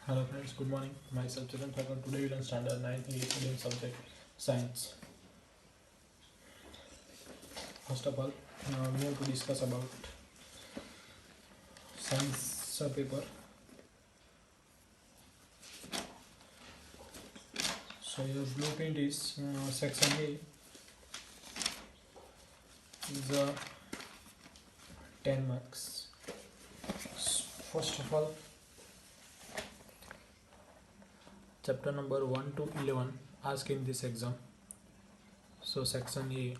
Hello friends, good morning. Myself Chetan Thakur. Today we learn standard 9th English medium subject science. First of all, we have to discuss about science paper. So your blueprint is section A is 10 marks. First of all, chapter number 1 to 11 asked in this exam. So section A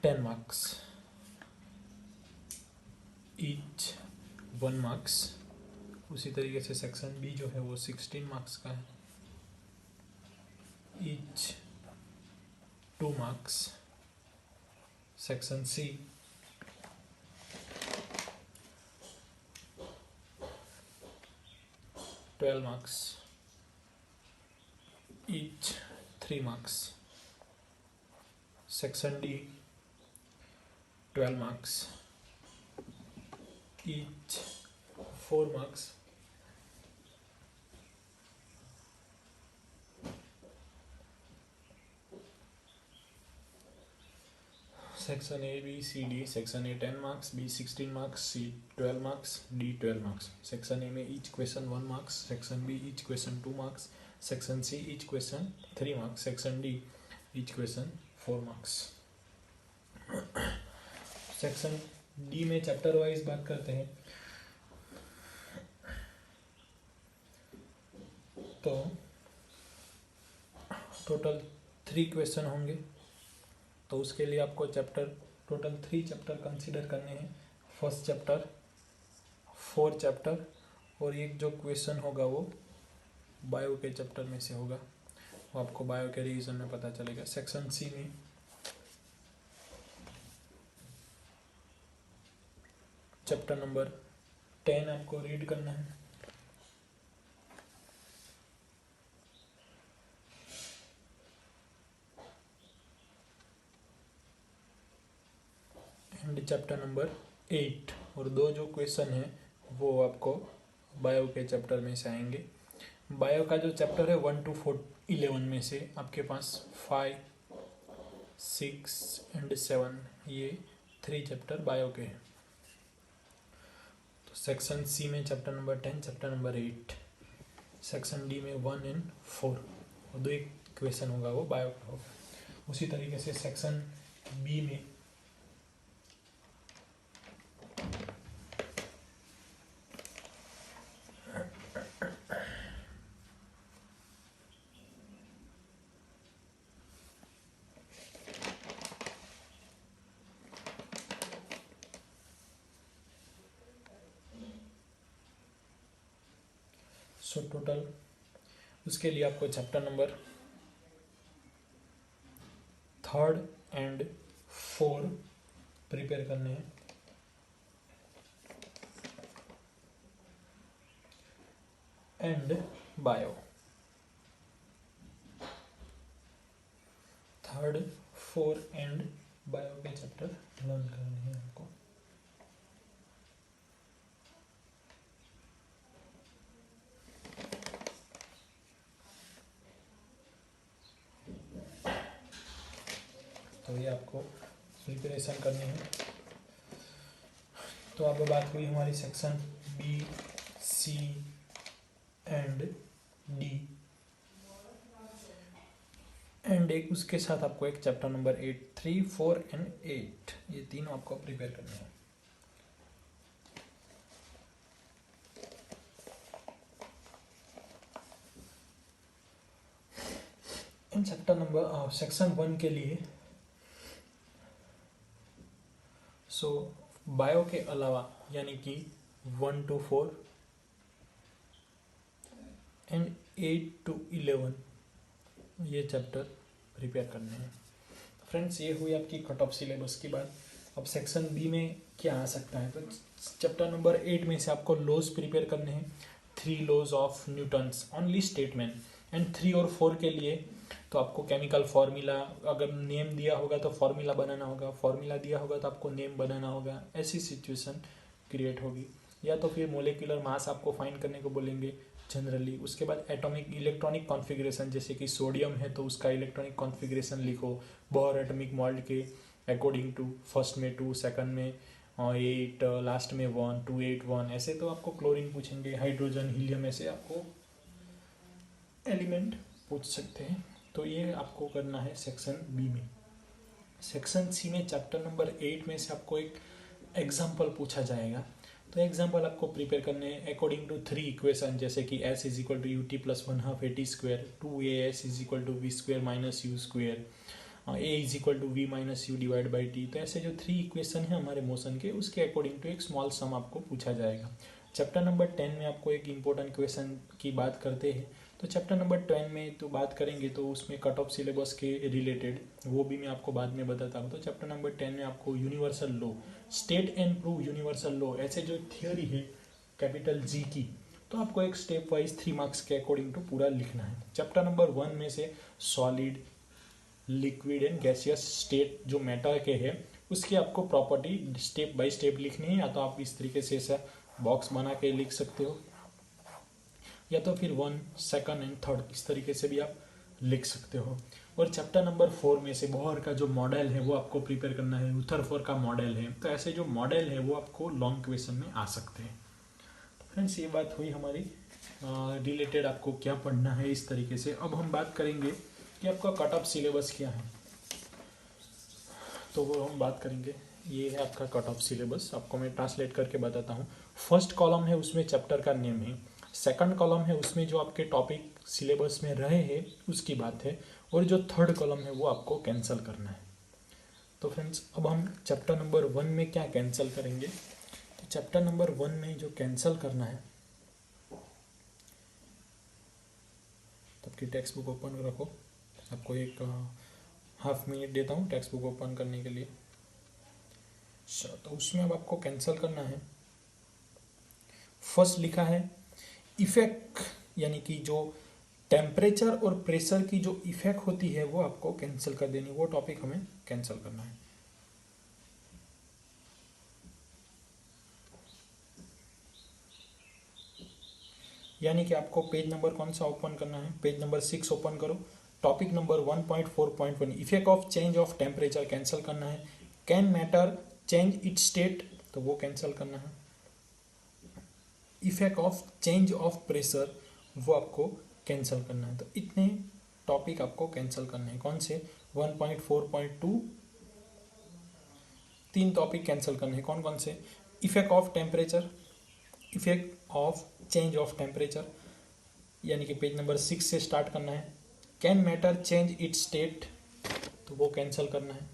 10 marks, each 1 marks. उसी तरीके से section B जो है वो 16 marks का है, each 2 marks. Section C 12 marks, each 3 marks. Section D 12 marks, each 4 marks. Section A, B, C, D. Section A 10 marks, B 16 marks, C 12 marks, D 12 marks. Section A में each question 1 marks, Section B each question 2 marks, Section C each question 3 marks, Section D each question 4 marks. Section D में chapter wise बात करते हैं तो total 3 question होंगे. तो उसके लिए आपको टोटल 3 चैप्टर कंसीडर करने हैं. फर्स्ट चैप्टर, 4 चैप्टर और एक जो क्वेश्चन होगा वो बायो के चैप्टर में से होगा, वो आपको बायो के रिवीजन में पता चलेगा. सेक्शन सी में चैप्टर नंबर 10 आपको रीड करना है. एंड चैप्टर नंबर 8 और 2 जो क्वेश्चन है वो आपको बायो के चैप्टर में से आएंगे. बायो का जो चैप्टर है 1 to 11 में से आपके पास 5, 6 एंड 7 ये 3 चैप्टर बायो के हैं. तो सेक्शन सी में chapter number 10, chapter number 8. Section D में 1 and 4 और 2 एक क्वेश्चन होगा वो बायो का होगा. उसी तरीके से सेक्शन बी में टोटल उसके लिए आपको chapter number 3rd and 4 prepare करने हैं. And bio 3rd, 4 and bio के चैप्टर लर्न करने हैं आपको. तो ये आपको प्रिपरेशन करनी है. तो अब बात हुई हमारी section B, C and D. And एक उसके साथ आपको एक चैप्टर नंबर 8, 3, 4 एंड 8 ये तीनों आपको प्रिपेयर करने हैं. इन चैप्टर नंबर सेक्शन 1 के लिए सो बायो के अलावा यानी कि 1 to 4 एंड 8 to 11 ये चैप्टर प्रिपेयर करने हैं. फ्रेंड्स ये हुई आपकी कट ऑफ सिलेबस की बात. अब सेक्शन बी में क्या आ सकता है, तो चैप्टर नंबर 8 में से आपको लॉज प्रिपेयर करने हैं. 3 laws of Newton's only statement. And 3 और 4 के लिए तो आपको केमिकल फॉर्मूला, अगर नेम दिया होगा तो फॉर्मूला बनाना होगा, फॉर्मूला दिया होगा तो आपको नेम बनाना होगा. ऐसी सिचुएशन क्रिएट होगी. या तो फिर मोलिकुलर मास आपको फाइंड करने को बोलेंगे जनरली। उसके बाद एटॉमिक इलेक्ट्रॉनिक कॉन्फ़िगरेशन, जैसे कि सोडियम है तो उसका इलेक्ट्रॉनिक कॉन्फ़िगरेशन लिखो बोहर एटॉमिक मॉडल के अकॉर्डिंग टू, फर्स्ट में 2, सेकंड में 8, लास्ट में 1, 2, 8, 1। ऐसे तो आपको क्लोरीन पूछेंगे, हाइड्रोजन, हीलियम, ऐसे आपको एलिमेंट पूछ सकते हैं। तो ये आपको करना है सेक्शन बी में। सेक्शन सी में चैप्टर नंबर 8 में से आपको एक एग्जाम्पल पूछा जाएगा। तो एग्जाम्पल आपको प्रिपेयर करने हैं अकॉर्डिंग टू 3 इक्वेशन, जैसे कि s is equal to u t plus 1/2 AT square, 2as is equal to v square minus u square, a is equal to v minus u divide by t. तो ऐसे जो 3 equation है हमारे motion के, उसके according to एक small सम आपको पूछा जाएगा। चैप्टर नंबर 10 में आपको एक इंपॉर्टेंट क्वेश्चन की बात करते हैं। तो चैप्टर नंबर 10 में तो बात करेंगे, तो उसमें कट ऑफ सिलेबस के रिलेटेड वो भी मैं आपको बाद में बताता हूँ। तो चैप्टर नंबर 10 में आपको universal law, state and prove universal law, ऐसे जो थियोरी है कैपिटल जी की, तो आपको एक स्टेप वाइज 3 मार्क्स के अकॉर्डिंग टू पूरा लिखना है। चैप्टर नंबर 1 में से solid, liquid and gaseous state जो मैटर के है, उसकी आपको प्रॉपर्टी स्टेप बाय स्टेप लिखनी है। या तो आप इस तरीके से ऐसा बॉक्स बना के लिख सकते हो, या तो फिर 1, 2 एंड 3 इस तरीके से भी आप लिख सकते हो। और चैप्टर नंबर 4 में से बोहर का जो मॉडल है वो आपको प्रिपेयर करना है, रुदरफोर्ड का मॉडल है। तो ऐसे जो मॉडल है वो आपको लॉन्ग क्वेश्चन में आ सकते हैं। तो फ्रेंड्स ये बात हुई हमारी रिलेटेड आपको क्या पढ़ना है इस तरीके से। अब हम बात करेंगे कि आपका कट ऑफ सिलेबस क्या है, तो वो हम बात करेंगे। ये है आपका कट ऑफ सिलेबस, आपको मैं ट्रांसलेट करके बताता हूँ। फर्स्ट कॉलम है उसमें चैप्टर का नेम है, सेकंड कॉलम है उसमें जो आपके टॉपिक सिलेबस में रहे हैं उसकी बात है, और जो थर्ड कॉलम है वो आपको कैंसिल करना है। तो फ्रेंड्स अब हम चैप्टर नंबर 1 में क्या कैंसिल करेंगे। तो चैप्टर नंबर 1 में जो कैंसिल करना है, तो आपकी टेक्स्ट बुक ओपन रखो, आपको एक हाफ मिनट देता हूँ टेक्स्ट बुक ओपन करने के लिए। तो उसमें अब आपको कैंसिल करना है। फर्स्ट लिखा है इफेक्ट, यानी कि जो टेम्परेचर और प्रेशर की जो इफेक्ट होती है वो आपको कैंसिल कर देनी, वो टॉपिक हमें कैंसिल करना है। यानी कि आपको पेज नंबर कौन सा ओपन करना है, पेज नंबर 6 ओपन करो, topic number 1.4.1 effect of change of temperature cancel करना है। Can matter change it's state, तो वो कैंसिल करना है। Effect of change of pressure वो आपको कैंसिल करना है। तो इतने टॉपिक आपको कैंसिल करने हैं। कौन से? 1.4.2 3 टॉपिक कैंसिल करने हैं। कौन कौन से? Effect of temperature, effect of change of temperature, यानी कि पेज नंबर 6 से स्टार्ट करना है। Can matter change it's state, तो वो कैंसिल करना है।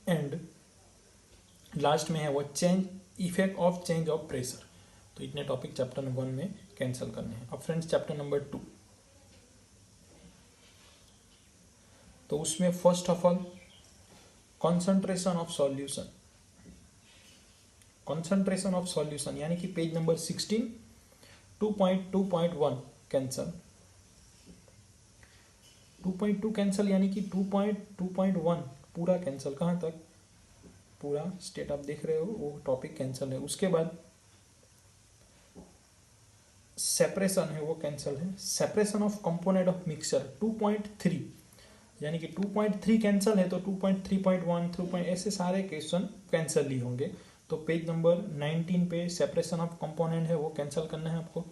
एंड लास्ट में है वो change, effect of change of pressure. तो इतने टॉपिक चैप्टर नंबर 1 में कैंसिल करने हैं। अब फ्रेंड्स चैप्टर नंबर 2, तो उसमें first of all concentration of solution, concentration of solution यानी कि पेज नंबर 16 2.2.1 कैंसल, 2.2 कैंसल, यानी कि 2.2.1 पूरा कैंसल। कहाँ तक? पूरा स्टेट आप देख रहे हो वो टॉपिक कैंसल है। उसके बाद सेपरेशन है वो कैंसल है। Separation of component of mixture 2.3, यानी कि 2.3 कैंसल है, तो 2.3.1 थ्रू ऐसे सारे क्वेश्चन कैंसल ही होंगे। तो पेज नंबर 19 पे सेपरेशन ऑफ कंपोनेंट है वो कैंसल करना है आपको।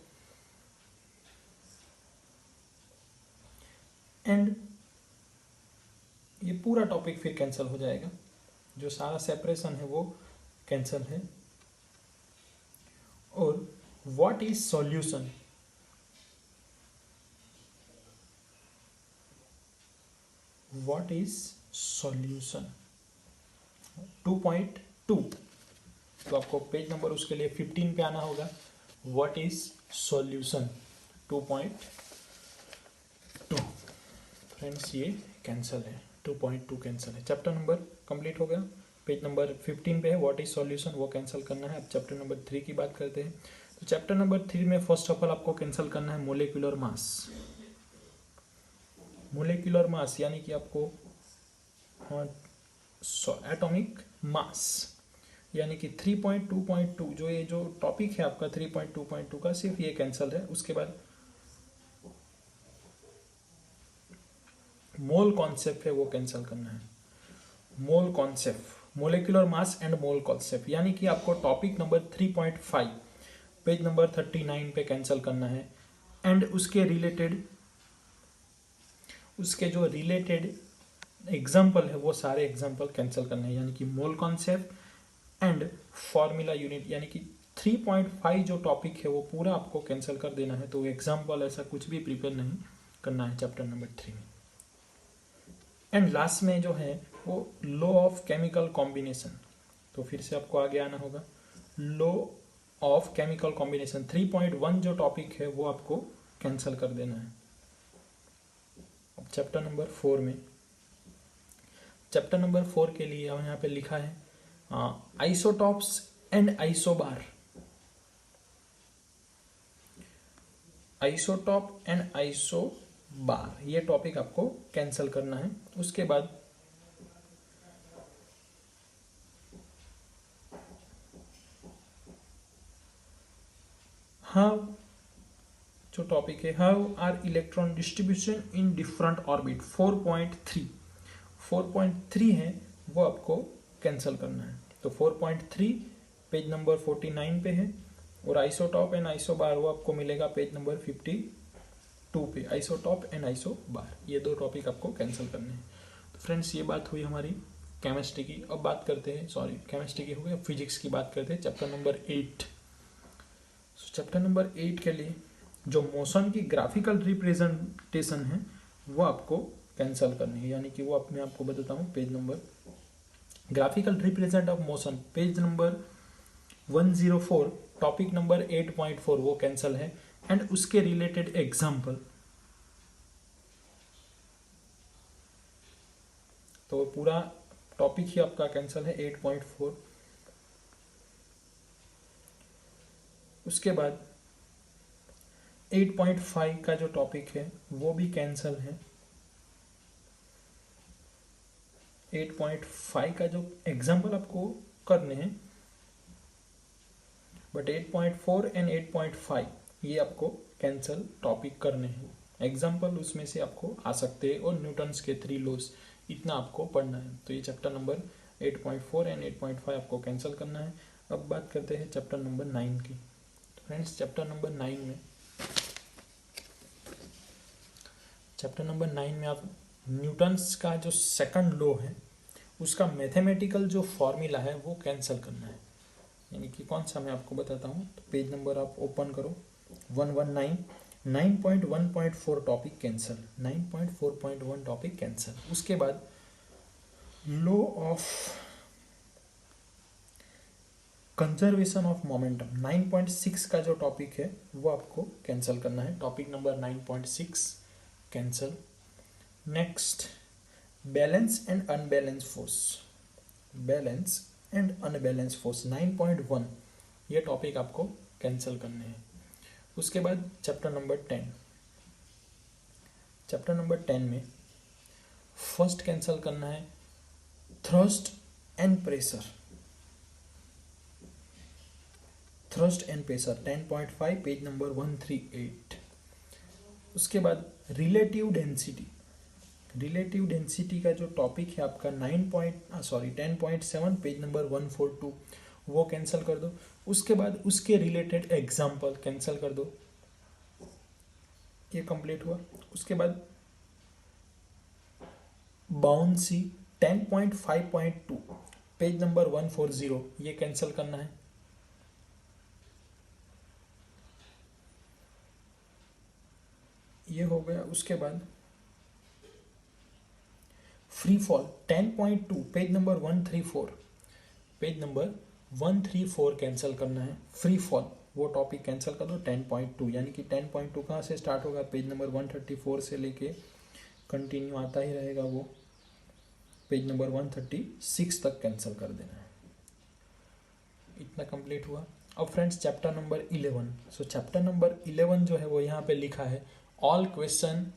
एंड ये पूरा टॉपिक फिर कैंसिल हो जाएगा, जो सारा सेपरेशन है वो कैंसिल है। और what is solution, what is solution 2.2, तो आपको पेज नंबर उसके लिए 15 पे आना होगा। What is solution 2.2। फ्रेंड्स ये कैंसिल है, 2.2 कैंसिल है। चैप्टर नंबर कंप्लीट हो गया। पेज नंबर 15 पे है व्हाट इज सॉल्यूशन, वो कैंसिल करना है। अब चैप्टर नंबर 3 की बात करते हैं। तो चैप्टर नंबर 3 में फर्स्ट ऑफ ऑल आपको कैंसिल करना है मोलिकुलर मास। मोलिकुलर मास यानी कि आपको एटॉमिक मास, यानी कि 3.2.2 जो ये जो टॉपिक है आपका 3.2.2 का, सिर्फ ये कैंसिल है। उसके बाद मोल कॉन्सेप्ट है वो कैंसिल करना है। Mole concept, molecular mass and mole concept, यानी कि आपको टॉपिक नंबर 3.5 पेज नंबर 39 पे कैंसिल करना है। एंड उसके रिलेटेड, उसके जो रिलेटेड एग्जाम्पल है वो सारे एग्जाम्पल कैंसिल करने हैं, यानी कि mole concept and formula unit, यानी कि 3.5 जो टॉपिक है वो पूरा आपको कैंसिल कर देना है। तो एग्जाम्पल ऐसा कुछ भी प्रिपेयर नहीं करना है चैप्टर नंबर 3 में। एंड लास्ट में जो है वो लॉ ऑफ केमिकल कॉम्बिनेशन, तो फिर से आपको आगे आना होगा। लॉ ऑफ केमिकल कॉम्बिनेशन 3.1 जो टॉपिक है वो आपको कैंसिल कर देना है। अब चैप्टर नंबर 4 में, चैप्टर नंबर 4 के लिए यहाँ पे लिखा है isotopes and isobar. Isotope and isobar ये टॉपिक आपको कैंसिल करना है। उसके बाद हाउ जो टॉपिक है how are electron distribution in different orbit 4.3 है वो आपको कैंसिल करना है। तो 4.3 पेज नंबर 49 पे है, और आइसोटॉप एंड आइसोबार वो आपको मिलेगा पेज नंबर 52 पे। आइसोटॉप एंड आइसोबार ये दो टॉपिक आपको कैंसिल करने हैं। तो फ्रेंड्स ये बात हुई हमारी केमिस्ट्री की। अब बात करते हैं, सॉरी केमिस्ट्री की हो गई, फिजिक्स की बात करते हैं, चैप्टर नंबर 8। चैप्टर नंबर 8 के लिए जो मोशन की ग्राफिकल रिप्रेजेंटेशन है वो आपको कैंसिल करनी है, यानी कि वो अपने आपको बताता हूँ। Page number graphical represent of motion page number 104 topic number 8.4 वो कैंसिल है। एंड उसके रिलेटेड एग्जाम्पल, तो पूरा टॉपिक ही आपका कैंसिल है 8.4। उसके बाद 8.5 का जो टॉपिक है वो भी कैंसिल है। 8.5 का जो एग्जाम्पल आपको करने हैं, बट 8.4 एंड 8.5 ये आपको कैंसिल टॉपिक करने हैं। एग्जाम्पल उसमें से आपको आ सकते हैं, और न्यूटन्स के 3 लॉज इतना आपको पढ़ना है। तो ये चैप्टर नंबर 8.4 एंड 8.5 आपको कैंसिल करना है। अब बात करते हैं चैप्टर नंबर 9 की। तो फ्रेंड्स चैप्टर नंबर 9 में, चैप्टर नंबर 9 में आप न्यूटन्स का जो सेकंड लॉ है उसका मैथमेटिकल जो फॉर्मूला है वो कैंसिल करना है, यानी कि कौन सा मैं आपको बताता हूँ। तो पेज नंबर आप ओपन करो 119, 9.1.4 टॉपिक कैंसिल, 9.4.1 टॉपिक कैंसिल। उसके बाद law of conservation of momentum 9.6 का जो टॉपिक है वो आपको कैंसिल करना है। Topic number 9.6 cancel. Next balance and unbalance force, balance and unbalance force 9.1 ये टॉपिक आपको कैंसिल करने हैं। उसके बाद चैप्टर नंबर 10, चैप्टर नंबर 10 में फर्स्ट कैंसिल करना है thrust and pressure, thrust and pressure 10.5 page number 138। उसके बाद रिलेटिव डेंसिटी, रिलेटिव डेंसिटी का जो टॉपिक है आपका 10.7 पेज नंबर 142 वो कैंसिल कर दो। उसके बाद उसके रिलेटेड एग्जाम्पल कैंसिल कर दो, ये कंप्लीट हुआ। उसके बाद बाउंसी 10.5.2 पेज नंबर 140 ये कैंसिल करना है। ये हो गया। उसके बाद free fall 10.2 page number 134, page number 134 cancel करना है। फ्री फॉल वो टॉपिक कैंसिल कर दो 10.2, यानी कि 10.2 कहाँ से स्टार्ट होगा, पेज नंबर 134 से लेके कंटिन्यू आता ही रहेगा, वो पेज नंबर 136 तक कैंसिल कर देना है। इतना कंप्लीट हुआ। अब फ्रेंड्स चैप्टर नंबर 11, सो चैप्टर नंबर 11 जो है वो यहाँ पे लिखा है all question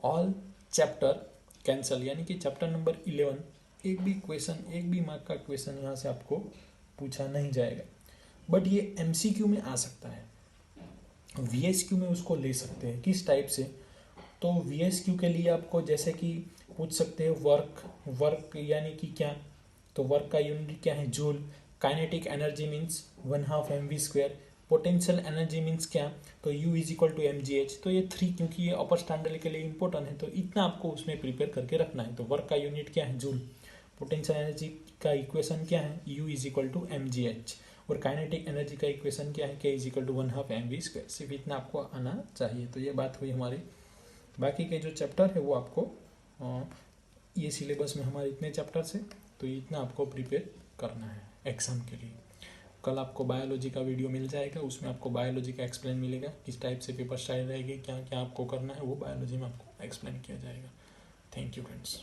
all chapter cancel, यानी कि चैप्टर नंबर 11 एक भी मार्क का क्वेश्चन यहाँ से आपको पूछा नहीं जाएगा, बट ये MCQ में आ सकता है। VSQ में उसको ले सकते हैं। किस टाइप से? तो VSQ के लिए आपको जैसे कि पूछ सकते हैं वर्क यानी कि क्या, तो वर्क का यूनिट क्या है? Joule. Kinetic energy means 1/2 mv²। Potential energy means क्या? तो U is equal to mgh। तो ये 3 क्योंकि ये अपर स्टैंडर्ड के लिए इंपॉर्टेंट है, तो इतना आपको उसमें प्रिपेयर करके रखना है। तो वर्क का यूनिट क्या है? जूल। पोटेंशियल एनर्जी का इक्वेशन क्या है? U is equal to mgh। और काइनेटिक एनर्जी का इक्वेशन क्या है? K is equal to 1/2 mv²। सिर्फ इतना आपको आना चाहिए। तो ये बात हुई हमारी। बाकी के जो चैप्टर है वो आपको ये सिलेबस में हमारे इतने चैप्टर्स है, तो इतना आपको प्रिपेयर करना है एग्जाम के लिए। कल आपको बायोलॉजी का वीडियो मिल जाएगा, उसमें आपको बायोलॉजी का एक्सप्लेन मिलेगा, किस टाइप से पेपर स्टाइल रहेगी, क्या क्या आपको करना है वो बायोलॉजी में आपको एक्सप्लेन किया जाएगा। Thank you friends.